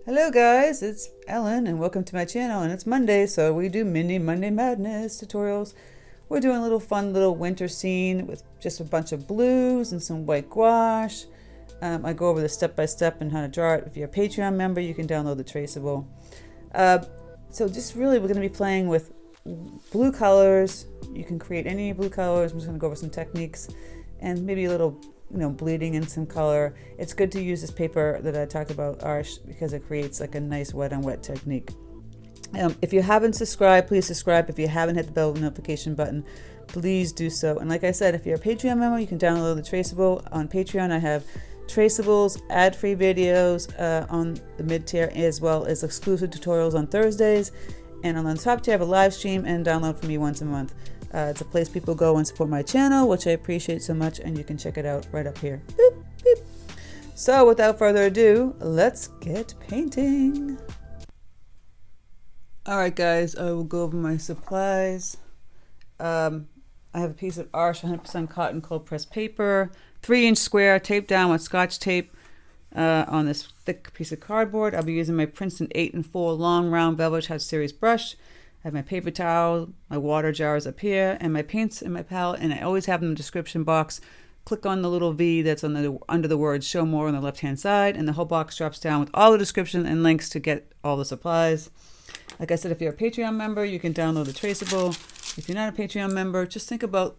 Hello guys, it's Ellen and welcome to my channel, and it's Monday, so we do mini Monday Madness tutorials. We're doing a little fun little winter scene with just a bunch of blues and some white gouache. I go over the step-by-step and how to draw it. If you're a Patreon member, you can download the traceable. So just really we're going to be playing with blue colors. You can create any blue colors. I'm just going to go over some techniques and maybe a little bleeding in some color. It's good to use this paper that I talked about, Arch, because it creates like a nice wet on wet technique. If you haven't subscribed, please subscribe. If you haven't hit the bell notification button, please do so. And like I said, if you're a Patreon member, you can download the traceable. On Patreon, I have traceables, ad-free videos on the mid-tier, as well as exclusive tutorials on Thursdays. And on the top tier, I have a live stream and download from me once a month. It's a place people go and support my channel, which I appreciate so much, and you can check it out right up here. Boop, boop. So without further ado, let's get painting. Alright guys, I will go over my supplies. I have a piece of Arch 100% cotton cold pressed paper, 3-inch square, taped down with Scotch tape on this thick piece of cardboard. I'll be using my Princeton 8 and 4 long round velvet touch series brush. I have my paper towel, my water jars up here, and my paints in my palette, and I always have them in the description box. Click on the little V that's on under the words show more on the left hand side, and the whole box drops down with all the description and links to get all the supplies. Like I said, if you're a Patreon member, you can download the traceable. If you're not a Patreon member, just think about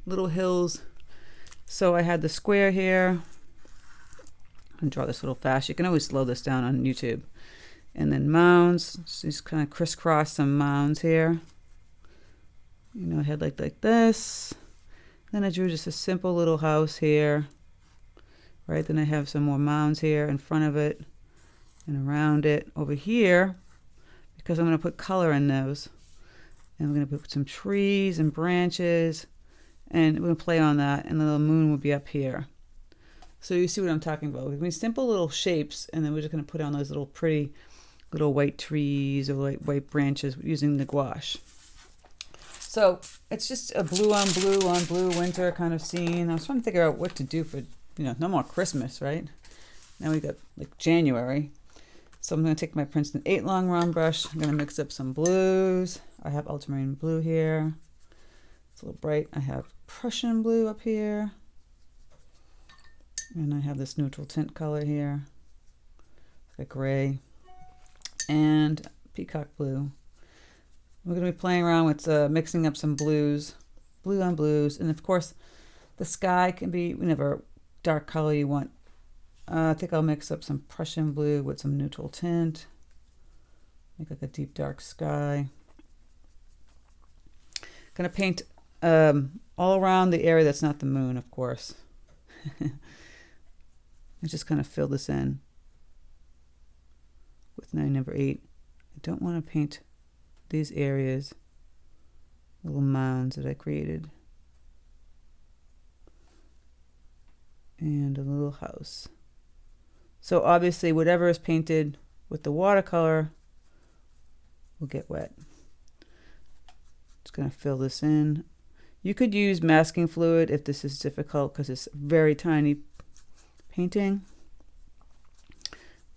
little hills. So I had the square here. And draw this a little fast. You can always slow this down on YouTube. And then mounds, just kind of crisscross some mounds here. Head like this. Then I drew just a simple little house here. Right, then I have some more mounds here in front of it and around it. Over here, because I'm going to put color in those. And we're going to put some trees and branches. And we're going to play on that. And the little moon will be up here. So you see what I'm talking about. We simple little shapes, and then we're just going to put on those little pretty little white trees or white branches using the gouache. So it's just a blue on blue winter kind of scene. I was trying to figure out what to do for, no more Christmas, right? Now we got like January. So I'm going to take my Princeton 8 long round brush. I'm going to mix up some blues. I have ultramarine blue here. It's a little bright. I have Prussian blue up here. And I have this neutral tint color here. It's like gray. And peacock blue. We're going to be playing around with mixing up some blues, blue on blues, and of course the sky can be whatever dark color you want. I think I'll mix up some Prussian blue with some neutral tint, make like a deep dark sky. Going to paint all around the area that's not the moon, of course. I just kind of fill this in with number 8. I don't want to paint these areas, little mounds that I created, and a little house. So obviously whatever is painted with the watercolor will get wet. Just going to fill this in. You could use masking fluid if this is difficult because it's very tiny painting,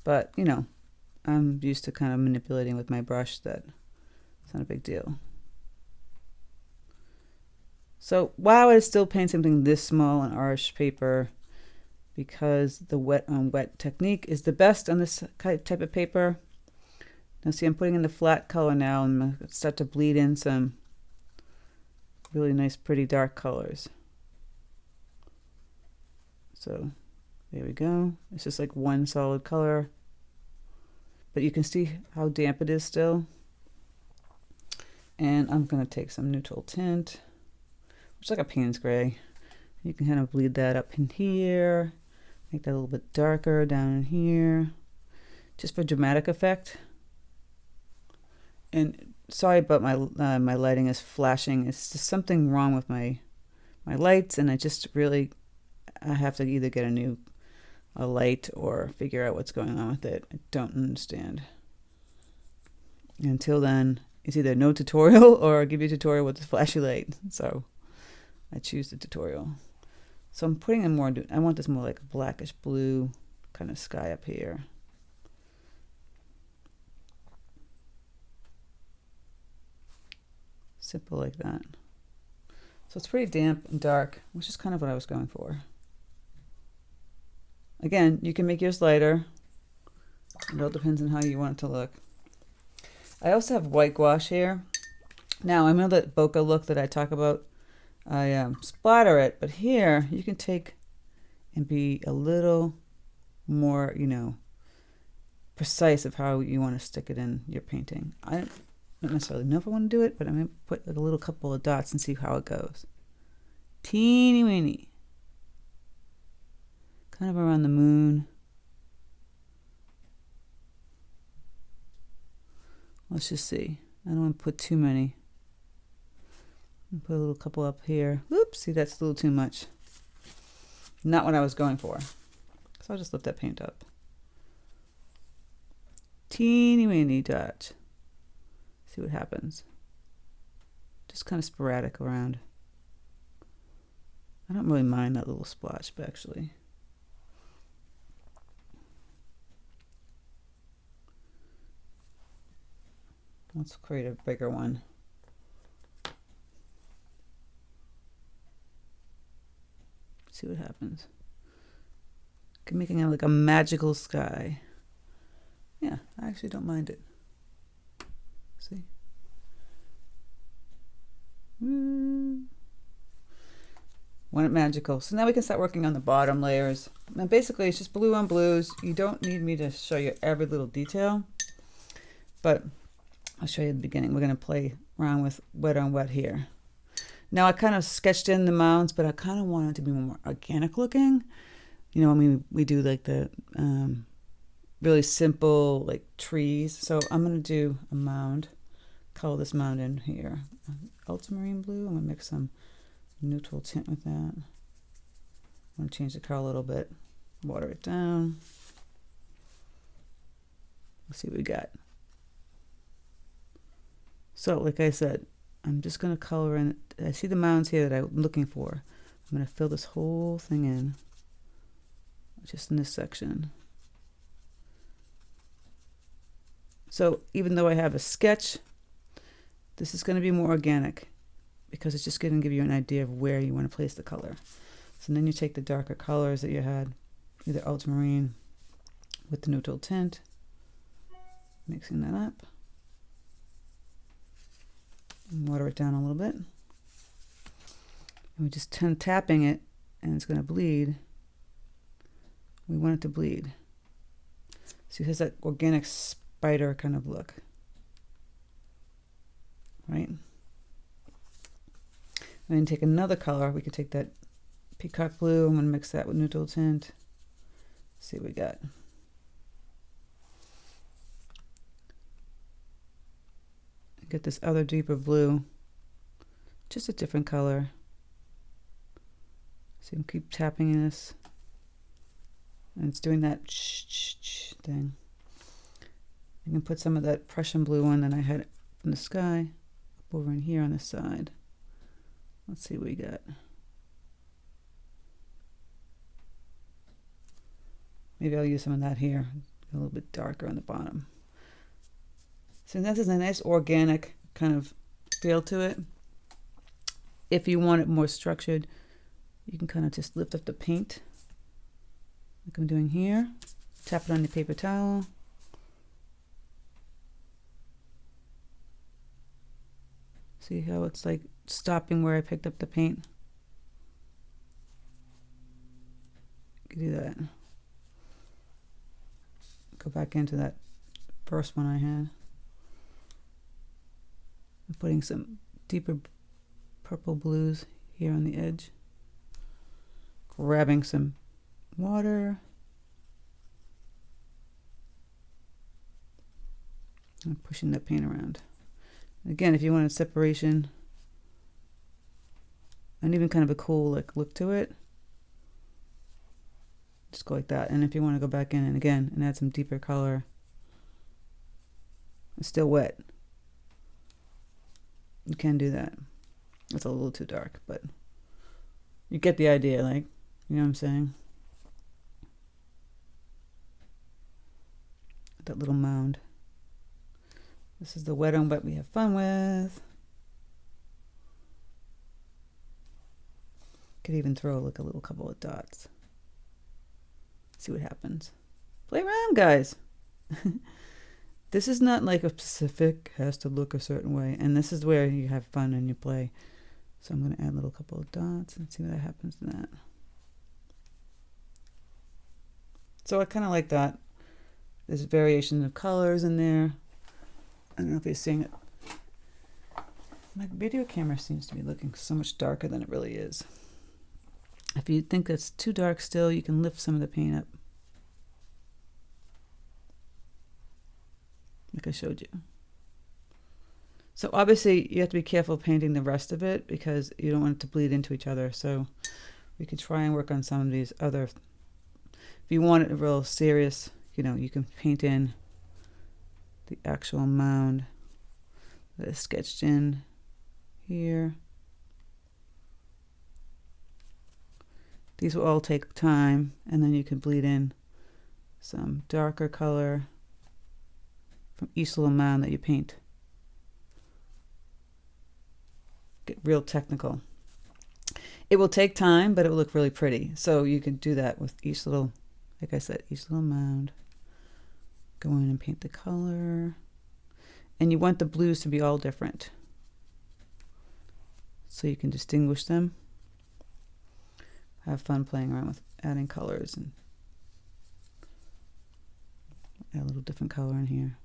but I'm used to kind of manipulating with my brush. That it's not a big deal. So why would I still paint something this small on Arch paper? Because the wet on wet technique is the best on this type of paper. Now see, I'm putting in the flat color now, and I'm going to start to bleed in some really nice pretty dark colors. So there we go. It's just like one solid color. But you can see how damp it is still. And I'm going to take some neutral tint, which is like a Payne's gray. You can kind of bleed that up in here. Make that a little bit darker down in here. Just for dramatic effect. And sorry about my lighting is flashing. It's just something wrong with my lights, and I have to either get a light or figure out what's going on with it. I don't understand. Until then, it's either no tutorial or I'll give you a tutorial with a flashy light. So I choose the tutorial. So I'm putting in more, I want this more like a blackish blue kind of sky up here. Simple like that. So it's pretty damp and dark, which is kind of what I was going for. Again, you can make yours lighter. It all depends on how you want it to look. I also have white gouache here. Now, I know that bokeh look that I talk about, I splatter it, but here you can take and be a little more, you know, precise of how you want to stick it in your painting. I don't necessarily know if I want to do it, but I'm going to put like a little couple of dots and see how it goes. Teeny weeny. Kind of around the moon. Let's just see. I don't want to put too many. Put a little couple up here. Oops, see, that's a little too much. Not what I was going for. So I'll just lift that paint up. Teeny weeny dot. See what happens. Just kind of sporadic around. I don't really mind that little splotch, but actually. Let's create a bigger one. See what happens. Making it like a magical sky. Yeah, I actually don't mind it. See? Want it magical. So now we can start working on the bottom layers. Now basically it's just blue on blues. You don't need me to show you every little detail, but I'll show you at the beginning. We're going to play around with wet on wet here. Now I kind of sketched in the mounds, but I kind of want it to be more organic looking. You know, I mean, we do like the really simple like trees. So I'm going to do a mound, color this mound in here. Ultramarine blue. I'm going to mix some neutral tint with that. I'm going to change the color a little bit, water it down. Let's see what we got. So like I said, I'm just going to color in. I see the mounds here that I'm looking for. I'm going to fill this whole thing in, just in this section. So even though I have a sketch, this is going to be more organic because it's just going to give you an idea of where you want to place the color. So then you take the darker colors that you had, either ultramarine with the neutral tint, mixing that up. And water it down a little bit. And we just tapping it, and it's going to bleed. We want it to bleed. So it has that organic spider kind of look. Right? And then take another color. We could take that peacock blue. I'm going to mix that with neutral tint. See what we got. Get this other deeper blue, just a different color. So you can keep tapping this, and it's doing that thing. You can put some of that Prussian blue one that I had from the sky up over in here on this side. Let's see what we got. Maybe I'll use some of that here, a little bit darker on the bottom. So this is a nice organic kind of feel to it. If you want it more structured, you can kind of just lift up the paint like I'm doing here. Tap it on the paper towel. See how it's like stopping where I picked up the paint? You can do that. Go back into that first one I had. I'm putting some deeper purple blues here on the edge. Grabbing some water. And pushing that paint around. Again, if you want a separation and even kind of a cool look to it, just go like that. And if you want to go back in and again and add some deeper color, it's still wet. You can do that. It's a little too dark, but you get the idea, like, you know what I'm saying? That little mound. This is the wet on wet we have fun with. could even throw like a little couple of dots. See what happens. Play around, guys. This is not like a specific, has to look a certain way. And this is where you have fun and you play. So I'm going to add a little couple of dots and see what happens to that. So I kind of like that. There's variation of colors in there. I don't know if you're seeing it. My video camera seems to be looking so much darker than it really is. If you think that's too dark still, you can lift some of the paint up. Like I showed you. So obviously you have to be careful painting the rest of it because you don't want it to bleed into each other. So we could try and work on some of these other, if you want it real serious, you know, you can paint in the actual mound that is sketched in here. These will all take time, and then you can bleed in some darker color from each little mound that you paint. Get real technical. It will take time, but it will look really pretty. So you can do that with each little, like I said, each little mound. Go in and paint the color. And you want the blues to be all different, so you can distinguish them. Have fun playing around with adding colors and add a little different color in here.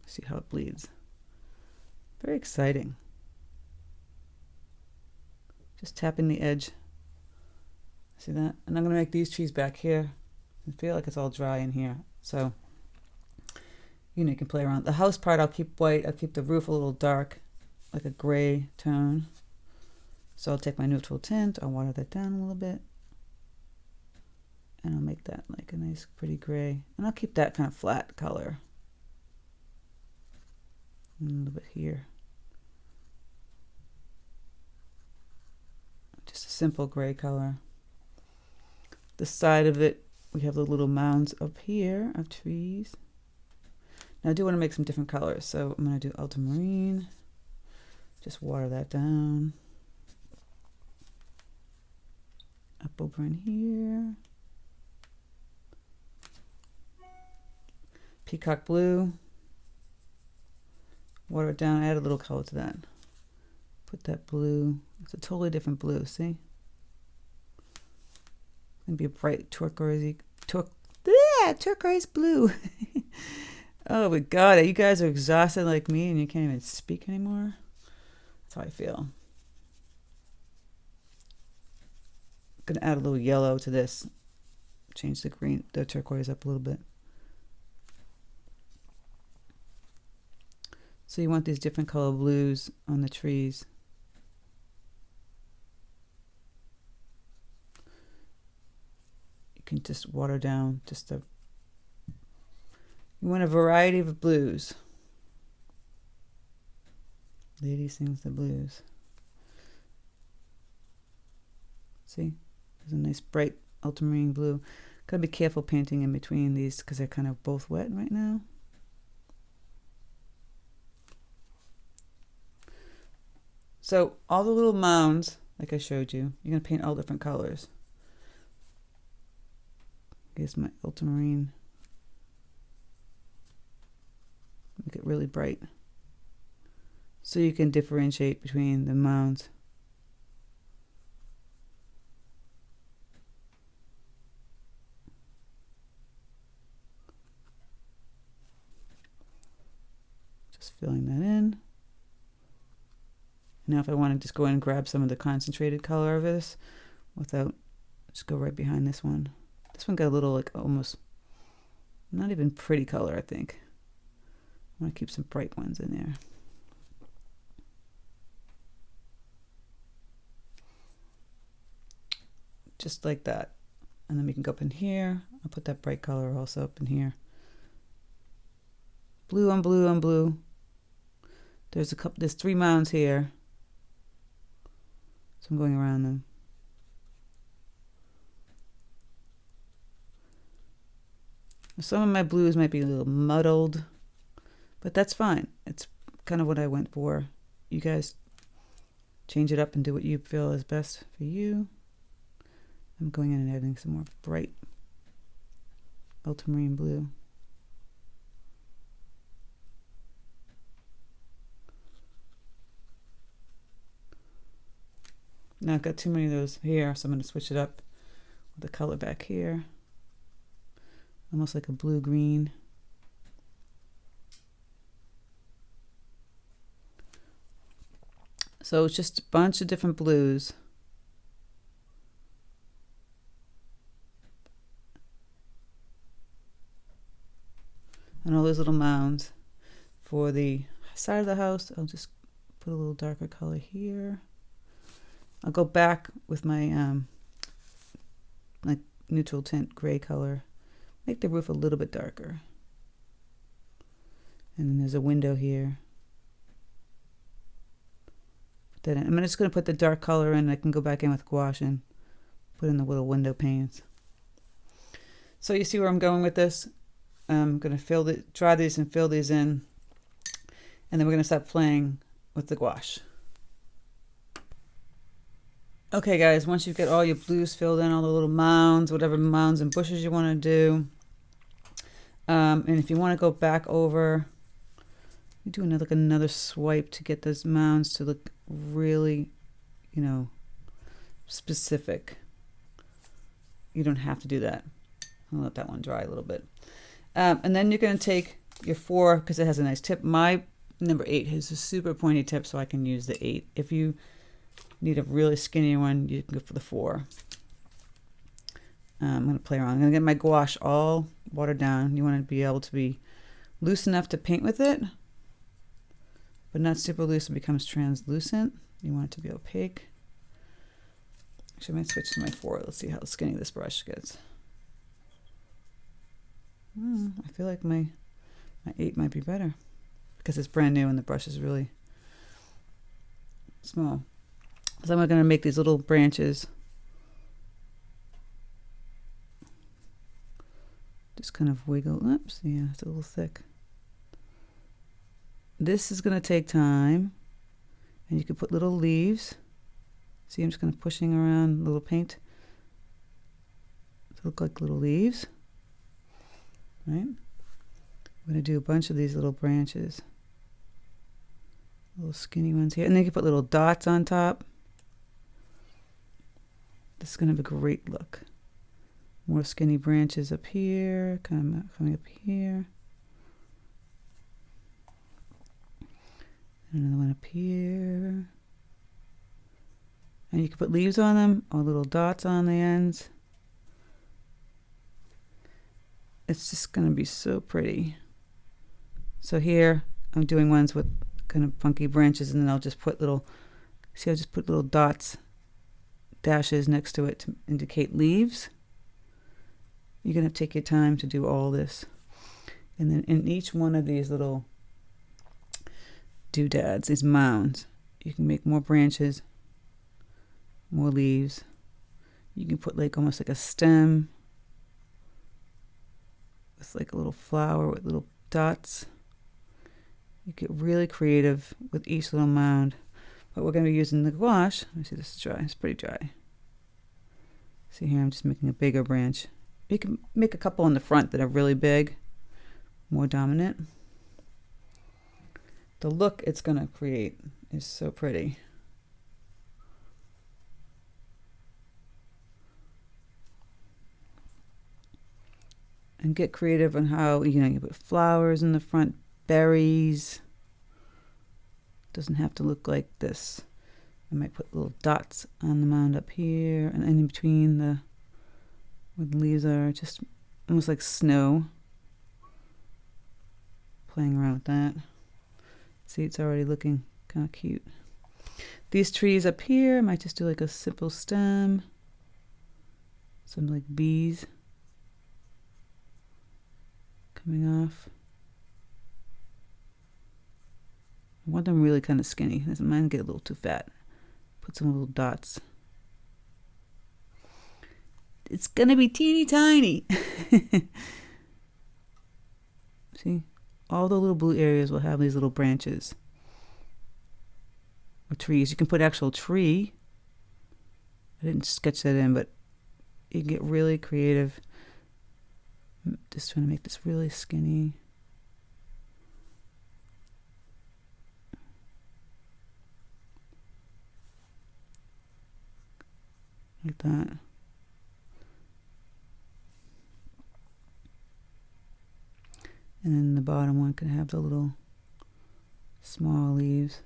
See how it bleeds. Very exciting. Just tapping the edge. See that? And I'm going to make these trees back here. I feel like it's all dry in here. So, you know, you can play around. The house part I'll keep white. I'll keep the roof a little dark, like a gray tone. So I'll take my neutral tint. I'll water that down a little bit. And I'll make that like a nice pretty gray. And I'll keep that kind of flat color. A little bit here. Just a simple gray color. The side of it, we have the little mounds up here of trees. Now I do want to make some different colors, so I'm going to do ultramarine. Just water that down. Up over in here. Peacock blue. Water it down, add a little color to that. Put that blue, it's a totally different blue, see? It's gonna be a bright turquoise blue. Oh my God, you guys are exhausted like me and you can't even speak anymore. That's how I feel. I'm gonna add a little yellow to this. Change the green, the turquoise up a little bit. So you want these different color blues on the trees. You can just water down just a, you want a variety of blues. Lady sings the blues. See, there's a nice bright ultramarine blue. Gotta be careful painting in between these because they're kind of both wet right now. So all the little mounds, like I showed you, you're going to paint all different colors. Here's my ultramarine. Make it really bright. So you can differentiate between the mounds. Just filling that in. Now if I want to just go in and grab some of the concentrated color of this without, just go right behind this one. This one got a little like almost, not even pretty color I think. I want to keep some bright ones in there. Just like that. And then we can go up in here. I'll put that bright color also up in here. Blue on blue on blue. There's a couple, there's 3 mounds here. So I'm going around them. Some of my blues might be a little muddled, but that's fine. It's kind of what I went for. You guys change it up and do what you feel is best for you. I'm going in and adding some more bright ultramarine blue. Now I've got too many of those here, so I'm going to switch it up with the color back here. Almost like a blue-green. So it's just a bunch of different blues. And all those little mounds. For the side of the house, I'll just put a little darker color here. I'll go back with my like neutral tint gray color. Make the roof a little bit darker. And then there's a window here. Put that in. I'm just going to put the dark color in. I can go back in with gouache and put in the little window panes. So you see where I'm going with this? I'm going to dry these and fill these in. And then we're going to start playing with the gouache. Okay guys, once you get all your blues filled in, all the little mounds, whatever mounds and bushes you want to do. And if you want to go back over, you do another swipe to get those mounds to look really, you know, specific. You don't have to do that. I'll let that one dry a little bit. And then you're going to take your 4, because it has a nice tip. My number 8 has a super pointy tip, so I can use the 8. If you need a really skinny one, you can go for the 4. I'm going to play around. I'm going to get my gouache all watered down. You want to be able to be loose enough to paint with it, but not super loose it becomes translucent. You want it to be opaque. Actually, I might switch to my 4. Let's see how skinny this brush gets. I feel like my 8 might be better because it's brand new and the brush is really small. So I'm going to make these little branches. Just kind of wiggle. Oops, yeah, it's a little thick. This is going to take time. And you can put little leaves. See, I'm just kind of pushing around a little paint to look like little leaves. Right? I'm going to do a bunch of these little branches. Little skinny ones here. And then you can put little dots on top. This is going to have a great look. More skinny branches up here, kind of coming up here. Another one up here. And you can put leaves on them or little dots on the ends. It's just going to be so pretty. So here I'm doing ones with kind of funky branches, and then I'll just put little, see, I'll just put little dots, dashes next to it to indicate leaves. You're going to take your time to do all this. And then in each one of these little doodads, these mounds, you can make more branches, more leaves. You can put like almost like a stem with like a little flower with little dots. You get really creative with each little mound. But we're going to be using the gouache. Let me see, this is dry. It's pretty dry. See here, I'm just making a bigger branch. You can make a couple in the front that are really big, more dominant. The look it's going to create is so pretty. And get creative on how, you know, you put flowers in the front, berries. Doesn't have to look like this. I might put little dots on the mound up here and in between the where the leaves are, just almost like snow. Playing around with that. See, it's already looking kind of cute. These trees up here, I might just do like a simple stem. Some like bees coming off. I want them really kind of skinny. Mine get a little too fat. Put some little dots. It's gonna be teeny tiny. See, all the little blue areas will have these little branches. or trees. You can put actual tree. I didn't sketch that in, but you can get really creative. Just trying to make this really skinny. Like that. And then the bottom one can have the little small leaves.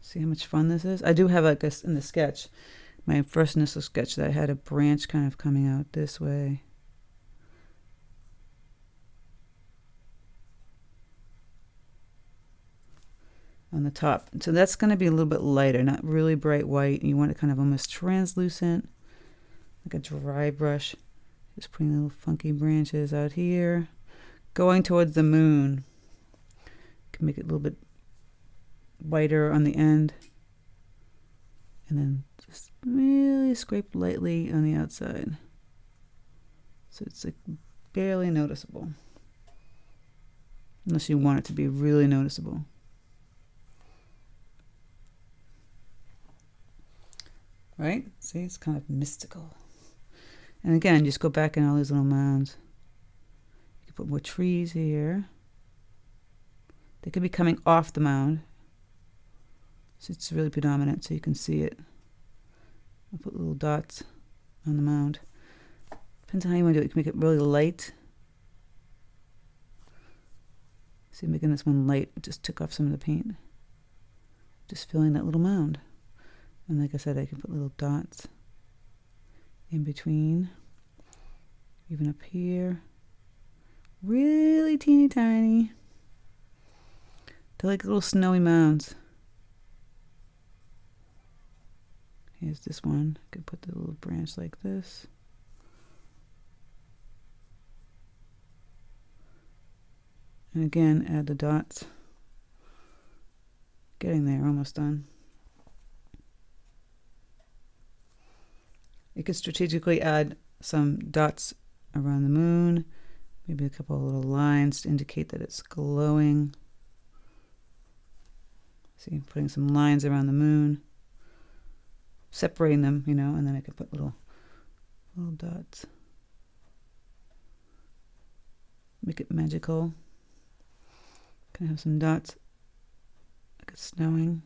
See how much fun this is? I do have, like, in the sketch, my first initial sketch, that I had a branch kind of coming out this way. On the top. So that's going to be a little bit lighter, not really bright white. You want it kind of almost translucent, like a dry brush. Just putting little funky branches out here. Going towards the moon. Can make it a little bit whiter on the end. And then just really scrape lightly on the outside. So it's like barely noticeable. Unless you want it to be really noticeable. Right? See, it's kind of mystical. And again, just go back in all these little mounds. You can put more trees here. They could be coming off the mound. So it's really predominant, so you can see it. I'll put little dots on the mound. Depends on how you want to do it. You can make it really light. See, making this one light, it just took off some of the paint. Just filling that little mound. And like I said, I can put little dots in between, even up here. Really teeny tiny. They're like little snowy mounds. Here's this one. I could put the little branch like this. And again, add the dots. Getting there, almost done. You could strategically add some dots around the moon, maybe a couple of little lines to indicate that it's glowing. See, putting some lines around the moon, separating them, you know, and then I could put little dots. Make it magical. Can I have some dots like it's snowing?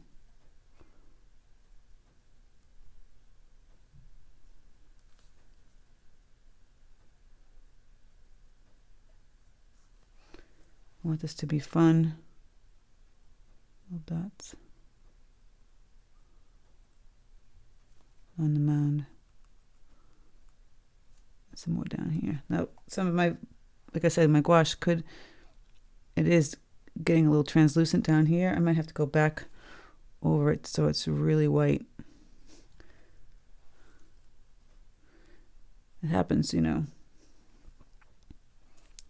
I want this to be fun. Little dots on the mound. Some more down here. Now, some of my, like I said, my gouache it is getting a little translucent down here. I might have to go back over it so it's really white. It happens, you know.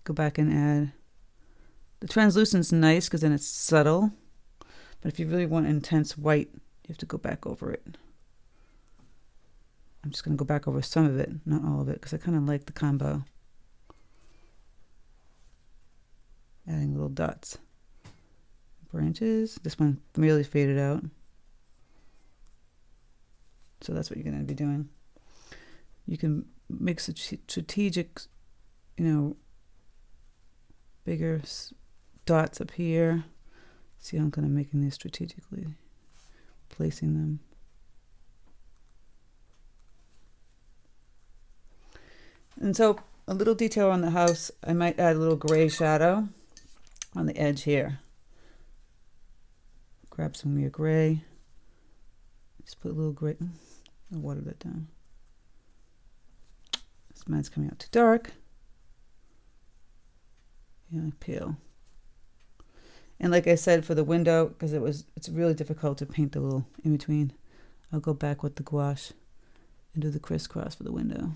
Go back and add. The translucent's nice because then it's subtle. But if you really want intense white, you have to go back over it. I'm just going to go back over some of it, not all of it, because I kind of like the combo. Adding little dots. Branches. This one really faded out. So that's what you're going to be doing. You can make strategic, you know, bigger dots up here. See how I'm kind of making these strategically, placing them. And so a little detail on the house, I might add a little gray shadow on the edge here. Grab some of your gray. Just put a little gray. I'll water that down. This mine's coming out too dark. Yeah, pale. And like I said, for the window, because it's really difficult to paint the little in between, I'll go back with the gouache and do the crisscross for the window.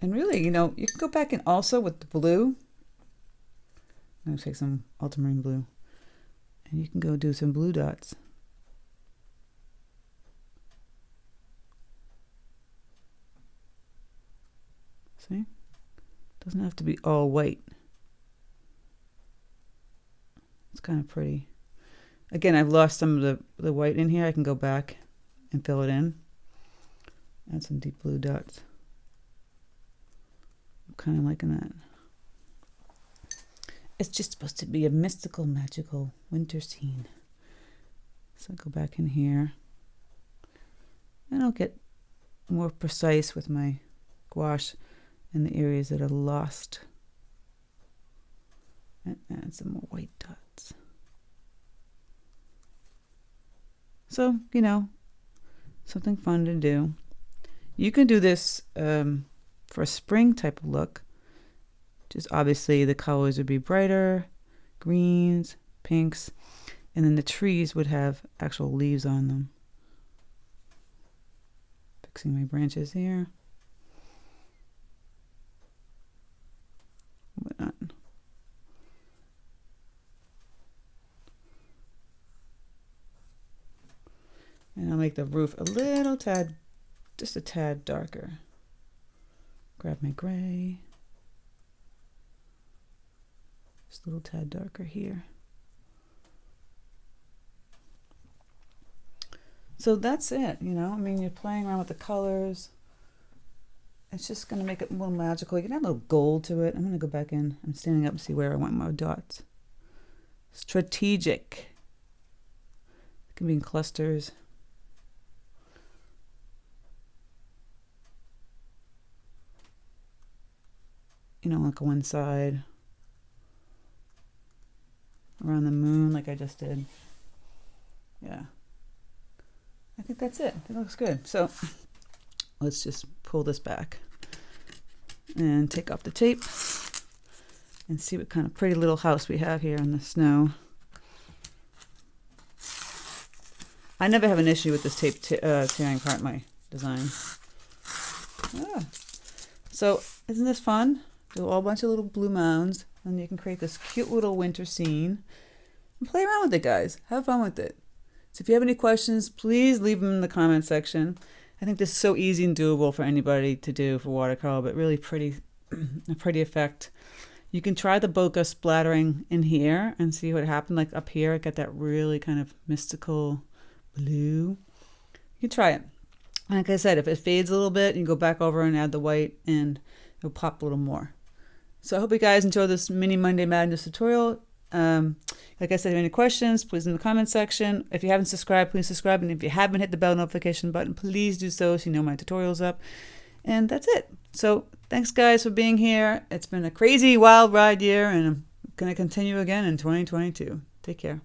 And really, you know, you can go back and also with the blue. I'm going to take some ultramarine blue. And you can go do some blue dots. See? Doesn't have to be all white. It's kind of pretty. Again, I've lost some of the white in here. I can go back and fill it in. Add some deep blue dots. I'm kind of liking that. It's just supposed to be a mystical, magical winter scene. So I'll go back in here. And I'll get more precise with my gouache in the areas that are lost. And add some more white dots. So, you know, something fun to do. You can do this for a spring type of look. Just obviously the colors would be brighter, greens, pinks, and then the trees would have actual leaves on them. Fixing my branches here. Whatnot. And I'll make the roof a little tad, just a tad darker. Grab my gray. Just a little tad darker here. So that's it, you know. I mean, you're playing around with the colors. It's just going to make it a little magical. You can add a little gold to it. I'm going to go back in. I'm standing up and see where I want my dots. Strategic. It can be in clusters. You know, like one side. Around the moon like I just did. Yeah. I think that's it. It looks good. So let's just pull this back and take off the tape and see what kind of pretty little house we have here in the snow. I never have an issue with this tape tearing apart my design. So isn't this fun? Do a whole bunch of little blue mounds, and you can create this cute little winter scene. And play around with it, guys. Have fun with it. So if you have any questions, please leave them in the comment section. I think this is so easy and doable for anybody to do for watercolor, but really pretty, a pretty effect. You can try the bokeh splattering in here and see what happened. Like up here, I got that really kind of mystical blue. You can try it. Like I said, if it fades a little bit, you can go back over and add the white and it'll pop a little more. So I hope you guys enjoy this mini Monday Madness tutorial. Like I said, if you have any questions, please in the comment section. If you haven't subscribed, please subscribe. And if you haven't hit the bell notification button, please do so you know my tutorial's up. And that's it. So thanks guys for being here. It's been a crazy wild ride year and I'm going to continue again in 2022. Take care.